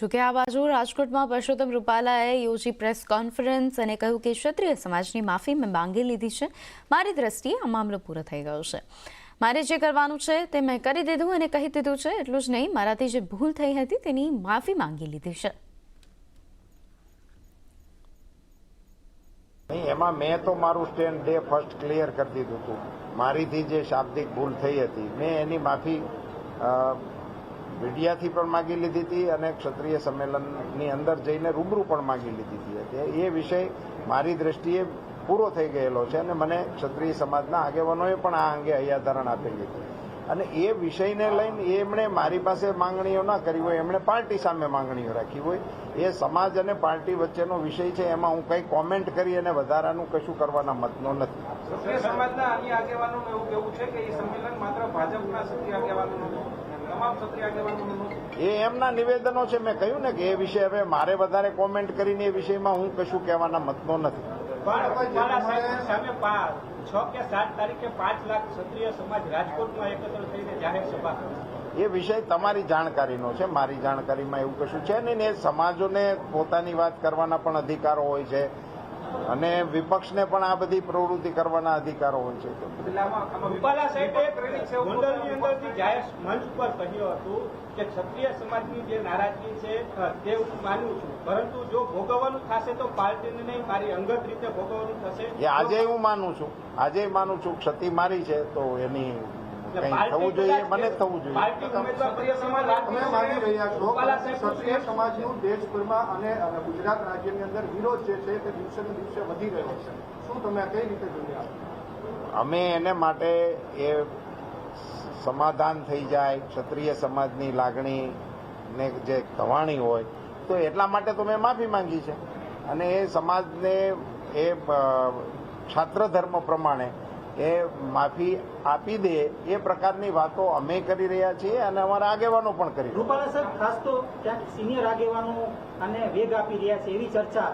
જોકે આ બાજુ રાજકોટમાં પરસોત્તમ રૂપાલાએ યોજી પ્રેસ કોન્ફરન્સ અને કહ્યું કે ક્ષત્રિય સમાજની માફી મેં માંગી લીધી છે। મારી દ્રષ્ટિએ આ મામલો પૂરો થઈ ગયો છે। મારે જે કરવાનું છે તે મેં કરી દીધું અને કહી દીધું છે। એટલું જ નહીં, મારાથી જે ભૂલ થઈ હતી તેની માફી માંગી લીધી છે। એમાં મેં તો મારું સ્ટેન્ડ ડે ફર્સ્ટ ક્લિયર કરી દીધું હતું। મારીથી જે શાબ્દિક ભૂલ થઈ હતી મેં એની માફી મીડિયાથી પણ માગી લીધી હતી અને ક્ષત્રિય સંમેલનની અંદર જઈને રૂબરૂ પણ માગી લીધી હતી। એ વિષય મારી દ્રષ્ટિએ પૂરો થઈ ગયેલો છે અને મને ક્ષત્રિય સમાજના આગેવાનોએ પણ આ અંગે હૈયાધારણ આપેલી હતી અને એ વિષયને લઈને એમણે મારી પાસે માંગણીઓ ના કરી હોય, એમણે પાર્ટી સામે માંગણીઓ રાખી હોય। એ સમાજ અને પાર્ટી વચ્ચેનો વિષય છે, એમાં હું કંઈ કોમેન્ટ કરી અને વધારાનું કશું કરવાના મતનો નથી। ક્ષત્રિય સમાજના અન્ય આગેવાનોનું એવું કહેવું છે કે એ સંમેલન માત્ર ભાજપના ક્ષત્રિય આગેવાનોનું, તમામ ક્ષત્રિય આગેવાનોનું એ એમના નિવેદનો છે। મેં કહ્યું ને કે એ વિષય હવે મારે વધારે કોમેન્ટ કરીને એ વિષયમાં હું કશું કહેવાના મતનો નથી। સામે 6 કે 7 તારીખે 5 લાખ ક્ષત્રિય સમાજ રાજકોટમાં એકત્ર થઈને જાહેર સભા કરશે। એ વિષય તમારી જાણકારીનો છે, મારી જાણકારીમાં એવું કશું છે નહીં। એ સમાજોને પોતાની વાત કરવાના પણ અધિકારો હોય છે અને વિપક્ષને પણ આ બધી પ્રવૃત્તિ કરવાના અધિકારો હોય છે। રૂપાલા સાહેબે ગોંડલની અંદરથી જાહેર મંચ પર કહ્યું હતું કે ક્ષત્રિય સમાજની જે નારાજગી છે તે હું માનું છું, પરંતુ જો ભોગવવાનું થશે તો પાર્ટીને નહીં, મારી અંગત રીતે ભોગવવાનું થશે। એ આજે હું માનું છું, આજે માનું છું ક્ષતિ મારી છે તો એની કંઈ થવું જોઈએ, મને થવું જોઈએ। પાર્ટી ઉમેદવાર પ્રિય સમાજ તમે માની રહ્યા છો કે ક્ષત્રિય સમાજનું દેશભરમાં અને ગુજરાત રાજ્યની અંદર વિરોધ જે છે તે દિવસે ને દિવસે વધી રહ્યો છે, શું તમે કઈ રીતે જોઈ? અમે એને માટે એ સમાધાન થઈ જાય, ક્ષત્રિય સમાજની લાગણીને જે કવાણી હોય તો એટલા માટે તો મેં માફી માંગી છે અને એ સમાજને એ છાત્ર ધર્મ પ્રમાણે એ માફી આપી દે એ પ્રકારની વાતો અમે કરી રહ્યા છીએ અને અમારા આગેવાનો પણ કરી રહ્યા છે। રૂપાલા સાહેબ ખાસ તો ક્યાંક સિનિયર આગેવાનો અને વેગ આપી રહ્યા છે એવી ચર્ચા,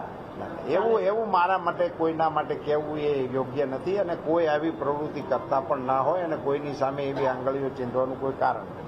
એવું મારા માટે કોઈના માટે કહેવું એ યોગ્ય નથી અને કોઈ આવી પ્રવૃત્તિ કરતા પણ ના હોય અને કોઈની સામે એવી આંગળીઓ ચીંધવાનું કોઈ કારણ નથી।